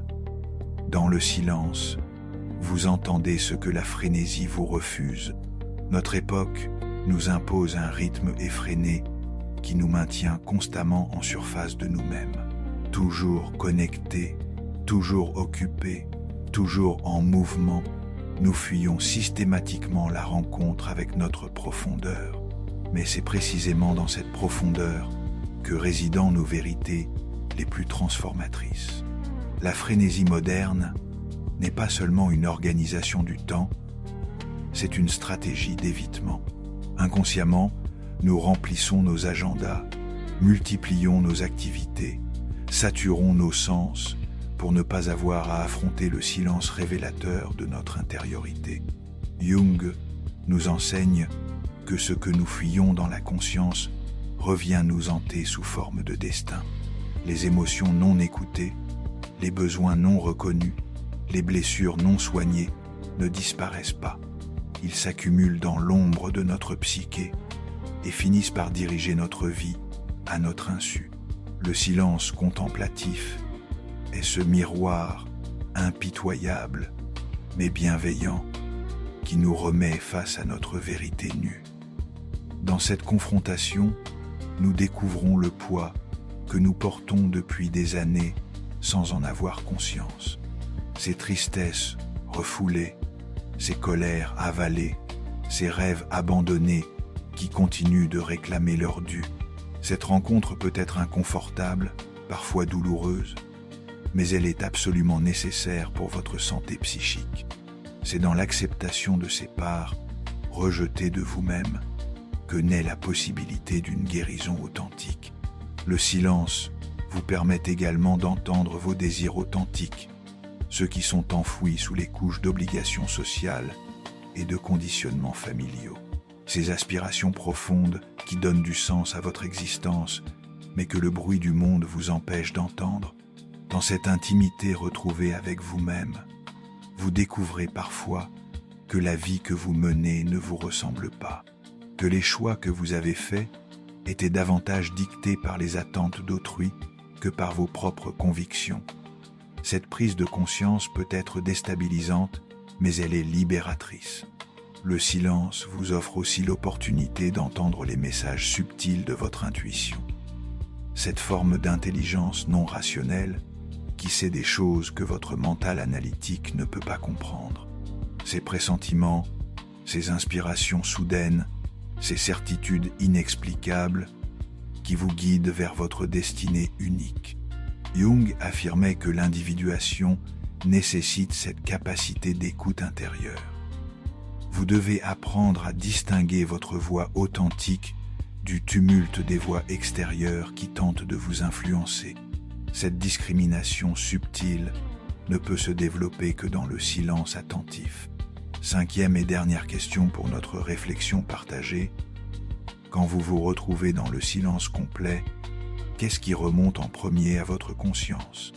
Dans le silence, vous entendez ce que la frénésie vous refuse. Notre époque nous impose un rythme effréné qui nous maintient constamment en surface de nous-mêmes. Toujours connectés, toujours occupés, toujours en mouvement, nous fuyons systématiquement la rencontre avec notre profondeur. Mais c'est précisément dans cette profondeur que résident nos vérités les plus transformatrices. La frénésie moderne n'est pas seulement une organisation du temps, c'est une stratégie d'évitement. Inconsciemment, nous remplissons nos agendas, multiplions nos activités, saturons nos sens pour ne pas avoir à affronter le silence révélateur de notre intériorité. Jung nous enseigne que ce que nous fuyons dans la conscience revient nous hanter sous forme de destin. Les émotions non écoutées, les besoins non reconnus, les blessures non soignées ne disparaissent pas. Ils s'accumulent dans l'ombre de notre psyché et finissent par diriger notre vie à notre insu. Le silence contemplatif est ce miroir impitoyable mais bienveillant qui nous remet face à notre vérité nue. Dans cette confrontation, nous découvrons le poids que nous portons depuis des années sans en avoir conscience. Ces tristesses refoulées, ces colères avalées, ces rêves abandonnés qui continuent de réclamer leur dû. Cette rencontre peut être inconfortable, parfois douloureuse, mais elle est absolument nécessaire pour votre santé psychique. C'est dans l'acceptation de ces parts rejetées de vous-même que naît la possibilité d'une guérison authentique. Le silence vous permet également d'entendre vos désirs authentiques, ceux qui sont enfouis sous les couches d'obligations sociales et de conditionnements familiaux. Ces aspirations profondes qui donnent du sens à votre existence, mais que le bruit du monde vous empêche d'entendre, dans cette intimité retrouvée avec vous-même, vous découvrez parfois que la vie que vous menez ne vous ressemble pas, que les choix que vous avez faits étaient davantage dictés par les attentes d'autrui que par vos propres convictions. Cette prise de conscience peut être déstabilisante, mais elle est libératrice. Le silence vous offre aussi l'opportunité d'entendre les messages subtils de votre intuition. Cette forme d'intelligence non rationnelle qui sait des choses que votre mental analytique ne peut pas comprendre. Ces pressentiments, ces inspirations soudaines, ces certitudes inexplicables qui vous guident vers votre destinée unique. Jung affirmait que l'individuation nécessite cette capacité d'écoute intérieure. Vous devez apprendre à distinguer votre voix authentique du tumulte des voix extérieures qui tentent de vous influencer. Cette discrimination subtile ne peut se développer que dans le silence attentif. 5e et dernière question pour notre réflexion partagée. Quand vous vous retrouvez dans le silence complet, qu'est-ce qui remonte en premier à votre conscience?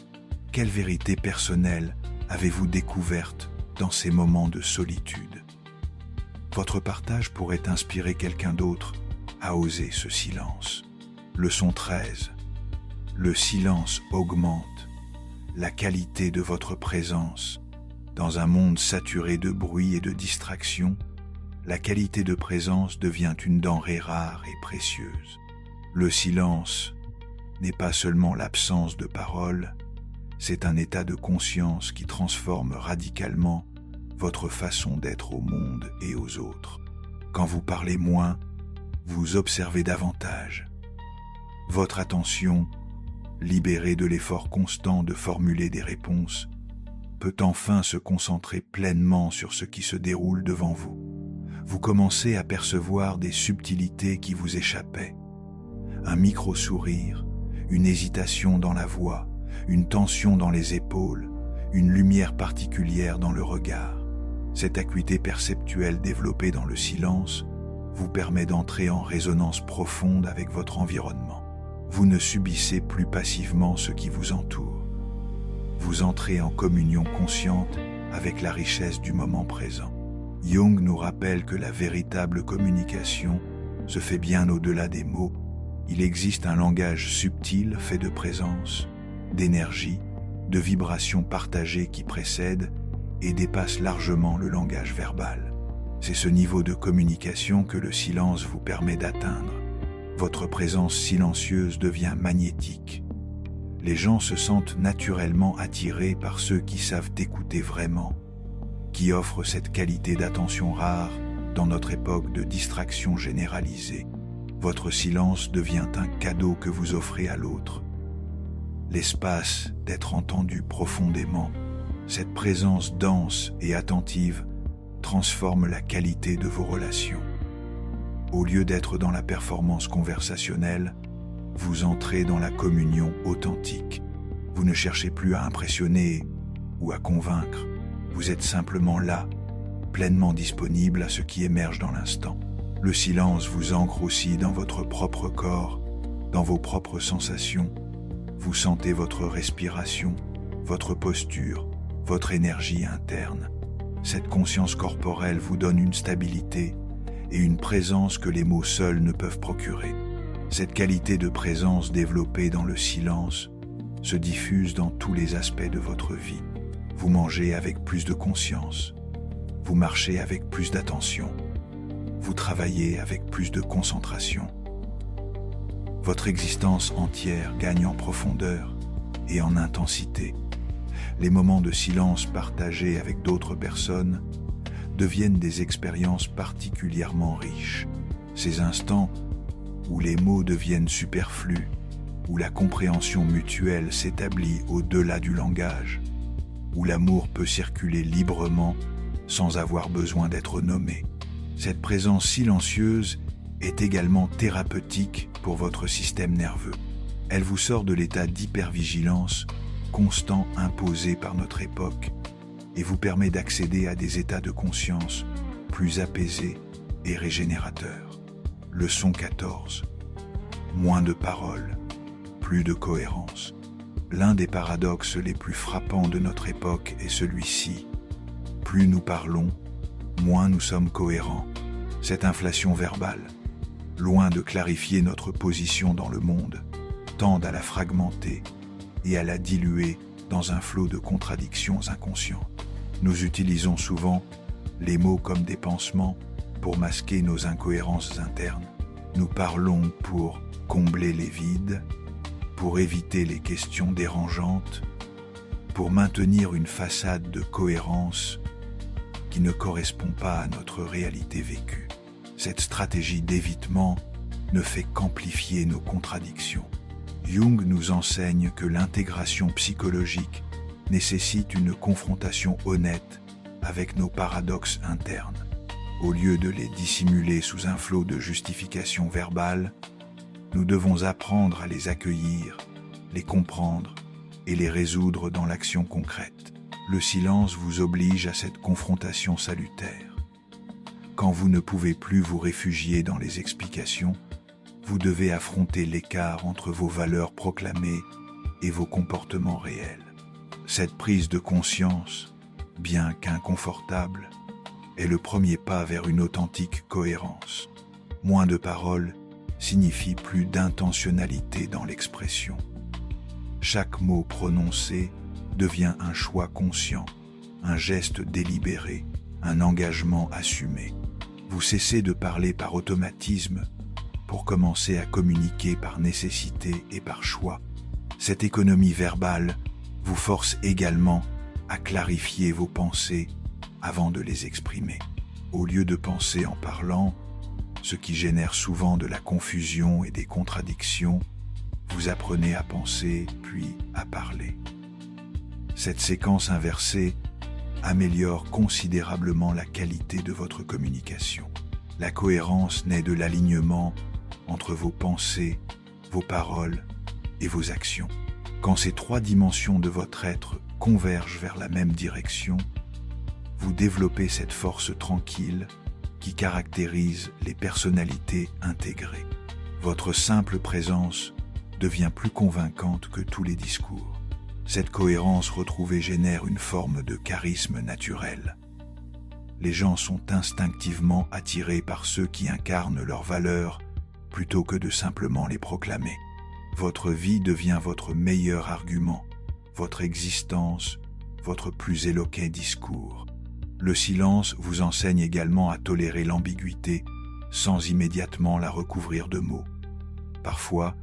Quelle vérité personnelle avez-vous découverte dans ces moments de solitude? Votre partage pourrait inspirer quelqu'un d'autre à oser ce silence. Leçon 13. Le silence augmente la qualité de votre présence. Dans un monde saturé de bruit et de distractions, la qualité de présence devient une denrée rare et précieuse. Le silence n'est pas seulement l'absence de parole, c'est un état de conscience qui transforme radicalement votre façon d'être au monde et aux autres. Quand vous parlez moins, vous observez davantage. Votre attention, libérée de l'effort constant de formuler des réponses, peut enfin se concentrer pleinement sur ce qui se déroule devant vous. Vous commencez à percevoir des subtilités qui vous échappaient. Un micro-sourire, une hésitation dans la voix, une tension dans les épaules, une lumière particulière dans le regard. Cette acuité perceptuelle développée dans le silence vous permet d'entrer en résonance profonde avec votre environnement. Vous ne subissez plus passivement ce qui vous entoure. Vous entrez en communion consciente avec la richesse du moment présent. Jung nous rappelle que la véritable communication se fait bien au-delà des mots. Il existe un langage subtil fait de présence, d'énergie, de vibrations partagées qui précède et dépasse largement le langage verbal. C'est ce niveau de communication que le silence vous permet d'atteindre. Votre présence silencieuse devient magnétique. Les gens se sentent naturellement attirés par ceux qui savent écouter vraiment, qui offrent cette qualité d'attention rare dans notre époque de distraction généralisée. Votre silence devient un cadeau que vous offrez à l'autre. L'espace d'être entendu profondément, cette présence dense et attentive transforme la qualité de vos relations. Au lieu d'être dans la performance conversationnelle, vous entrez dans la communion authentique. Vous ne cherchez plus à impressionner ou à convaincre. Vous êtes simplement là, pleinement disponible à ce qui émerge dans l'instant. Le silence vous ancre aussi dans votre propre corps, dans vos propres sensations. Vous sentez votre respiration, votre posture, votre énergie interne. Cette conscience corporelle vous donne une stabilité et une présence que les mots seuls ne peuvent procurer. Cette qualité de présence développée dans le silence se diffuse dans tous les aspects de votre vie. Vous mangez avec plus de conscience, vous marchez avec plus d'attention, vous travaillez avec plus de concentration. Votre existence entière gagne en profondeur et en intensité. Les moments de silence partagés avec d'autres personnes deviennent des expériences particulièrement riches. Ces instants où les mots deviennent superflus, où la compréhension mutuelle s'établit au-delà du langage, où l'amour peut circuler librement sans avoir besoin d'être nommé. Cette présence silencieuse est également thérapeutique pour votre système nerveux. Elle vous sort de l'état d'hypervigilance constant imposé par notre époque et vous permet d'accéder à des états de conscience plus apaisés et régénérateurs. Leçon 14. Moins de paroles, plus de cohérence. L'un des paradoxes les plus frappants de notre époque est celui-ci. Plus nous parlons, moins nous sommes cohérents. Cette inflation verbale, loin de clarifier notre position dans le monde, tend à la fragmenter et à la diluer dans un flot de contradictions inconscientes. Nous utilisons souvent les mots comme des pansements pour masquer nos incohérences internes. Nous parlons pour combler les vides, pour éviter les questions dérangeantes, pour maintenir une façade de cohérence qui ne correspond pas à notre réalité vécue. Cette stratégie d'évitement ne fait qu'amplifier nos contradictions. Jung nous enseigne que l'intégration psychologique nécessite une confrontation honnête avec nos paradoxes internes. Au lieu de les dissimuler sous un flot de justifications verbales, nous devons apprendre à les accueillir, les comprendre et les résoudre dans l'action concrète. Le silence vous oblige à cette confrontation salutaire. Quand vous ne pouvez plus vous réfugier dans les explications, vous devez affronter l'écart entre vos valeurs proclamées et vos comportements réels. Cette prise de conscience, bien qu'inconfortable, est le premier pas vers une authentique cohérence. Moins de paroles signifie plus d'intentionnalité dans l'expression. Chaque mot prononcé devient un choix conscient, un geste délibéré, un engagement assumé. Vous cessez de parler par automatisme pour commencer à communiquer par nécessité et par choix. Cette économie verbale vous force également à clarifier vos pensées avant de les exprimer. Au lieu de penser en parlant, ce qui génère souvent de la confusion et des contradictions, vous apprenez à penser puis à parler. Cette séquence inversée améliore considérablement la qualité de votre communication. La cohérence naît de l'alignement entre vos pensées, vos paroles et vos actions. Quand ces trois dimensions de votre être convergent vers la même direction, vous développez cette force tranquille qui caractérise les personnalités intégrées. Votre simple présence devient plus convaincante que tous les discours. Cette cohérence retrouvée génère une forme de charisme naturel. Les gens sont instinctivement attirés par ceux qui incarnent leurs valeurs plutôt que de simplement les proclamer. Votre vie devient votre meilleur argument, votre existence, votre plus éloquent discours. Le silence vous enseigne également à tolérer l'ambiguïté sans immédiatement la recouvrir de mots. Parfois,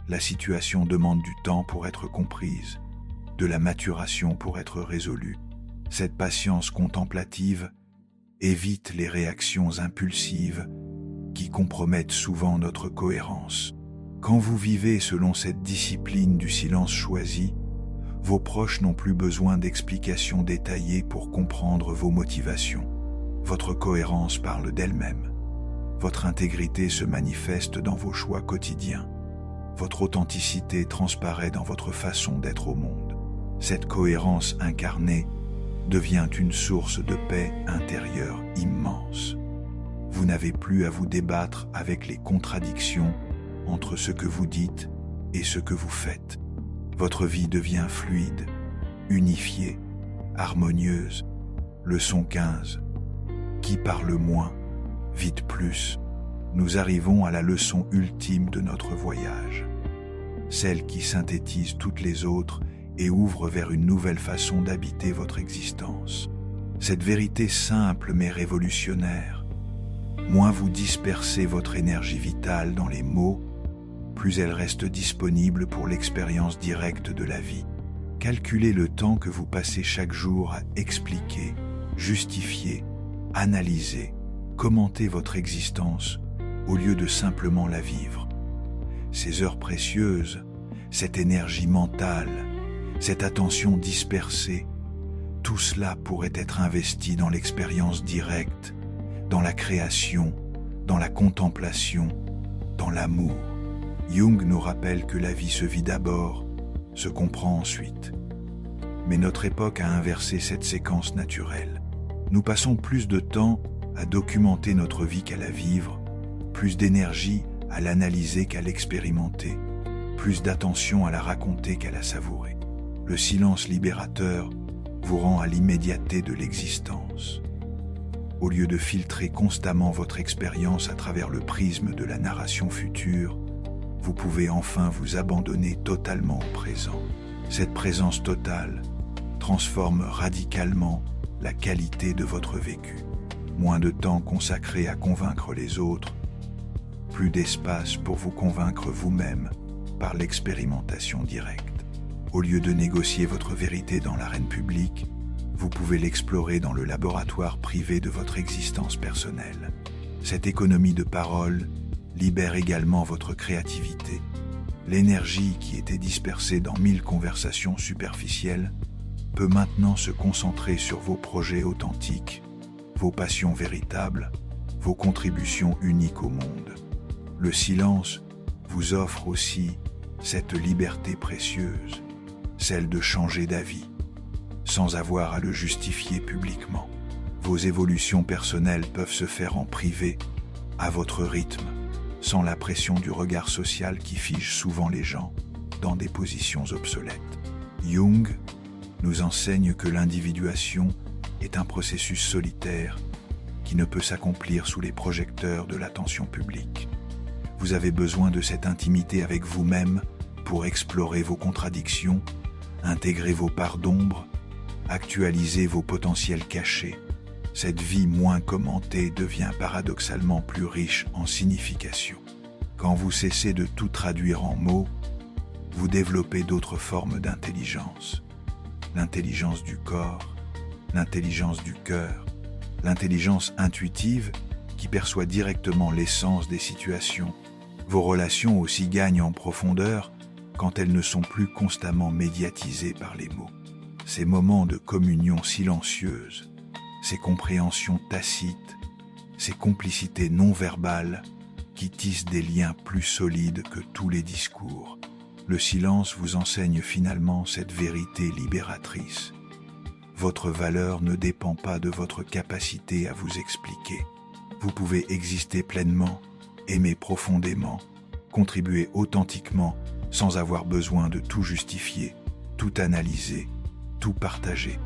la situation demande du temps pour être comprise, de la maturation pour être résolue. Cette patience contemplative évite les réactions impulsives qui compromettent souvent notre cohérence. Quand vous vivez selon cette discipline du silence choisi, vos proches n'ont plus besoin d'explications détaillées pour comprendre vos motivations. Votre cohérence parle d'elle-même. Votre intégrité se manifeste dans vos choix quotidiens. Votre authenticité transparaît dans votre façon d'être au monde. Cette cohérence incarnée devient une source de paix intérieure immense. Vous n'avez plus à vous débattre avec les contradictions entre ce que vous dites et ce que vous faites. Votre vie devient fluide, unifiée, harmonieuse. Leçon 15. Qui parle moins, vite plus. Nous arrivons à la leçon ultime de notre voyage. Celle qui synthétise toutes les autres et ouvre vers une nouvelle façon d'habiter votre existence. Cette vérité simple mais révolutionnaire. Moins vous dispersez votre énergie vitale dans les mots, plus elle reste disponible pour l'expérience directe de la vie. Calculez le temps que vous passez chaque jour à expliquer, justifier, analyser, commenter votre existence au lieu de simplement la vivre. Ces heures précieuses, cette énergie mentale, cette attention dispersée, tout cela pourrait être investi dans l'expérience directe, dans la création, dans la contemplation, dans l'amour. Jung nous rappelle que la vie se vit d'abord, se comprend ensuite. Mais notre époque a inversé cette séquence naturelle. Nous passons plus de temps à documenter notre vie qu'à la vivre, plus d'énergie à l'analyser qu'à l'expérimenter, plus d'attention à la raconter qu'à la savourer. Le silence libérateur vous rend à l'immédiateté de l'existence. Au lieu de filtrer constamment votre expérience à travers le prisme de la narration future, vous pouvez enfin vous abandonner totalement au présent. Cette présence totale transforme radicalement la qualité de votre vécu. Moins de temps consacré à convaincre les autres, plus d'espace pour vous convaincre vous-même par l'expérimentation directe. Au lieu de négocier votre vérité dans l'arène publique, vous pouvez l'explorer dans le laboratoire privé de votre existence personnelle. Cette économie de parole libère également votre créativité. L'énergie qui était dispersée dans 1000 conversations superficielles peut maintenant se concentrer sur vos projets authentiques, vos passions véritables, vos contributions uniques au monde. Le silence vous offre aussi cette liberté précieuse, celle de changer d'avis, sans avoir à le justifier publiquement. Vos évolutions personnelles peuvent se faire en privé, à votre rythme, sans la pression du regard social qui fige souvent les gens dans des positions obsolètes. Jung nous enseigne que l'individuation est un processus solitaire qui ne peut s'accomplir sous les projecteurs de l'attention publique. Vous avez besoin de cette intimité avec vous-même pour explorer vos contradictions, intégrer vos parts d'ombre, actualiser vos potentiels cachés. Cette vie moins commentée devient paradoxalement plus riche en signification. Quand vous cessez de tout traduire en mots, vous développez d'autres formes d'intelligence. L'intelligence du corps, l'intelligence du cœur, l'intelligence intuitive qui perçoit directement l'essence des situations. Vos relations aussi gagnent en profondeur quand elles ne sont plus constamment médiatisées par les mots. Ces moments de communion silencieuse, ces compréhensions tacites, ces complicités non verbales qui tissent des liens plus solides que tous les discours. Le silence vous enseigne finalement cette vérité libératrice. Votre valeur ne dépend pas de votre capacité à vous expliquer. Vous pouvez exister pleinement, aimer profondément, contribuer authentiquement sans avoir besoin de tout justifier, tout analyser, tout partager.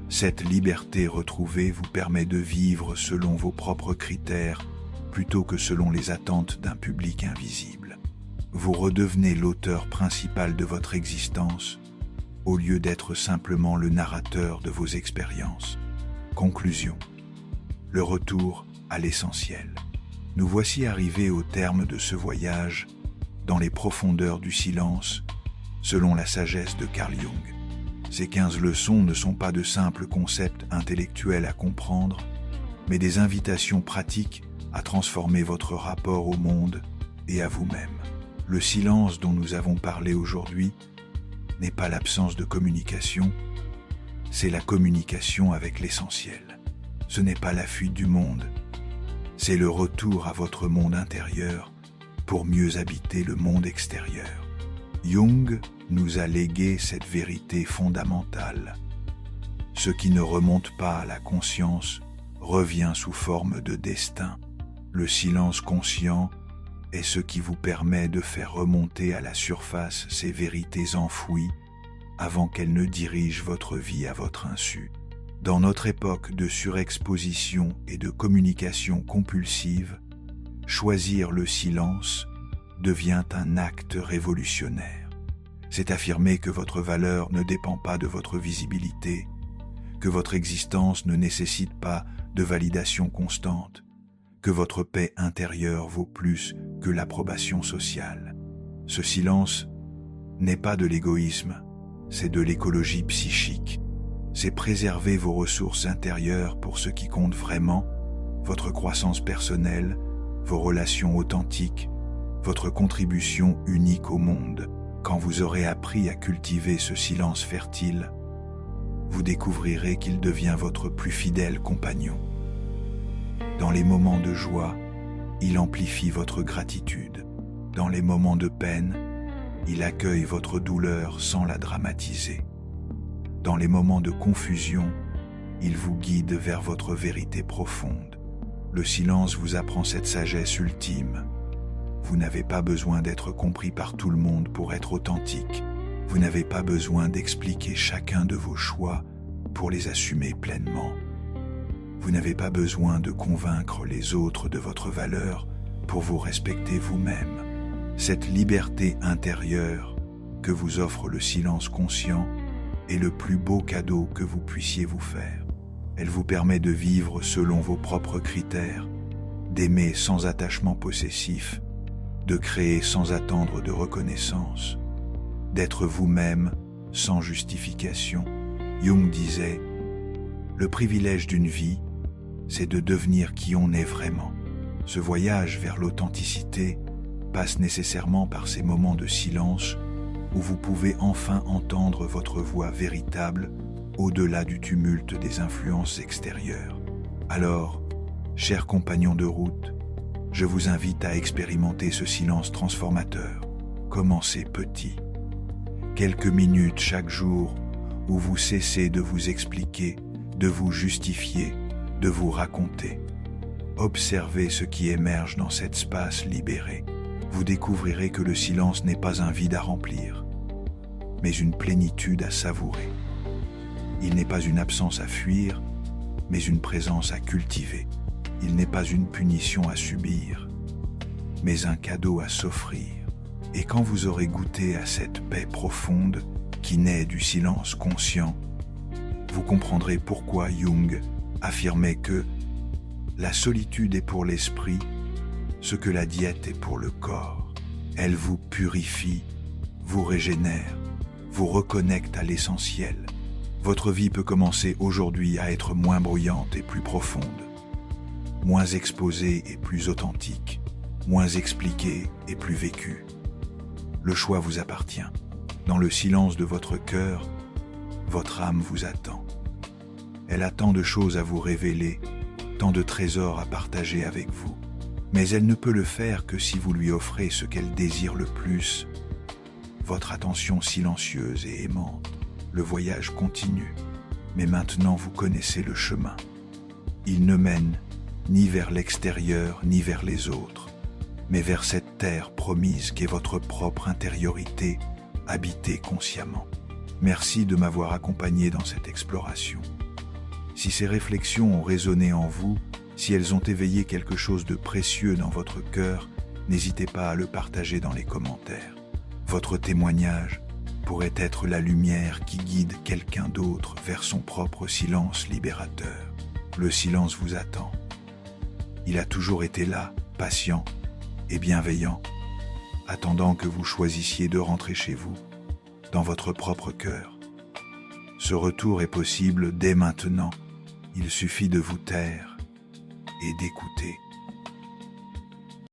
Cette liberté retrouvée vous permet de vivre selon vos propres critères plutôt que selon les attentes d'un public invisible. Vous redevenez l'auteur principal de votre existence au lieu d'être simplement le narrateur de vos expériences. Conclusion. Le retour à l'essentiel. Nous voici arrivés au terme de ce voyage dans les profondeurs du silence, selon la sagesse de Carl Jung. Ces 15 leçons ne sont pas de simples concepts intellectuels à comprendre, mais des invitations pratiques à transformer votre rapport au monde et à vous-même. Le silence dont nous avons parlé aujourd'hui n'est pas l'absence de communication, c'est la communication avec l'essentiel. Ce n'est pas la fuite du monde, c'est le retour à votre monde intérieur pour mieux habiter le monde extérieur. Jung nous a légué cette vérité fondamentale. Ce qui ne remonte pas à la conscience revient sous forme de destin. Le silence conscient est ce qui vous permet de faire remonter à la surface ces vérités enfouies avant qu'elles ne dirigent votre vie à votre insu. Dans notre époque de surexposition et de communication compulsive, choisir le silence devient un acte révolutionnaire. C'est affirmer que votre valeur ne dépend pas de votre visibilité, que votre existence ne nécessite pas de validation constante, que votre paix intérieure vaut plus que l'approbation sociale. Ce silence n'est pas de l'égoïsme, c'est de l'écologie psychique. C'est préserver vos ressources intérieures pour ce qui compte vraiment, votre croissance personnelle, vos relations authentiques, votre contribution unique au monde. Quand vous aurez appris à cultiver ce silence fertile, vous découvrirez qu'il devient votre plus fidèle compagnon. Dans les moments de joie, il amplifie votre gratitude. Dans les moments de peine, il accueille votre douleur sans la dramatiser. Dans les moments de confusion, il vous guide vers votre vérité profonde. Le silence vous apprend cette sagesse ultime. Vous n'avez pas besoin d'être compris par tout le monde pour être authentique. Vous n'avez pas besoin d'expliquer chacun de vos choix pour les assumer pleinement. Vous n'avez pas besoin de convaincre les autres de votre valeur pour vous respecter vous-même. Cette liberté intérieure que vous offre le silence conscient est le plus beau cadeau que vous puissiez vous faire. Elle vous permet de vivre selon vos propres critères, d'aimer sans attachement possessif, de créer sans attendre de reconnaissance, d'être vous-même sans justification. Jung disait « Le privilège d'une vie, c'est de devenir qui on est vraiment. » Ce voyage vers l'authenticité passe nécessairement par ces moments de silence où vous pouvez enfin entendre votre voix véritable au-delà du tumulte des influences extérieures. Alors, chers compagnons de route, je vous invite à expérimenter ce silence transformateur. Commencez petit. Quelques minutes chaque jour où vous cessez de vous expliquer, de vous justifier, de vous raconter. Observez ce qui émerge dans cet espace libéré. Vous découvrirez que le silence n'est pas un vide à remplir, mais une plénitude à savourer. Il n'est pas une absence à fuir, mais une présence à cultiver. Il n'est pas une punition à subir, mais un cadeau à s'offrir. Et quand vous aurez goûté à cette paix profonde qui naît du silence conscient, vous comprendrez pourquoi Jung affirmait que la solitude est pour l'esprit ce que la diète est pour le corps. Elle vous purifie, vous régénère, vous reconnecte à l'essentiel. Votre vie peut commencer aujourd'hui à être moins bruyante et plus profonde, moins exposée et plus authentique, moins expliquée et plus vécue. Le choix vous appartient. Dans le silence de votre cœur, votre âme vous attend. Elle a tant de choses à vous révéler, tant de trésors à partager avec vous. Mais elle ne peut le faire que si vous lui offrez ce qu'elle désire le plus, votre attention silencieuse et aimante. Le voyage continue, mais maintenant vous connaissez le chemin. Il ne mène ni vers l'extérieur ni vers les autres, mais vers cette terre promise qu'est votre propre intériorité, habitée consciemment. Merci de m'avoir accompagné dans cette exploration. Si ces réflexions ont résonné en vous, si elles ont éveillé quelque chose de précieux dans votre cœur, n'hésitez pas à le partager dans les commentaires. Votre témoignage pourrait être la lumière qui guide quelqu'un d'autre vers son propre silence libérateur. Le silence vous attend. Il a toujours été là, patient et bienveillant, attendant que vous choisissiez de rentrer chez vous, dans votre propre cœur. Ce retour est possible dès maintenant. Il suffit de vous taire et d'écouter.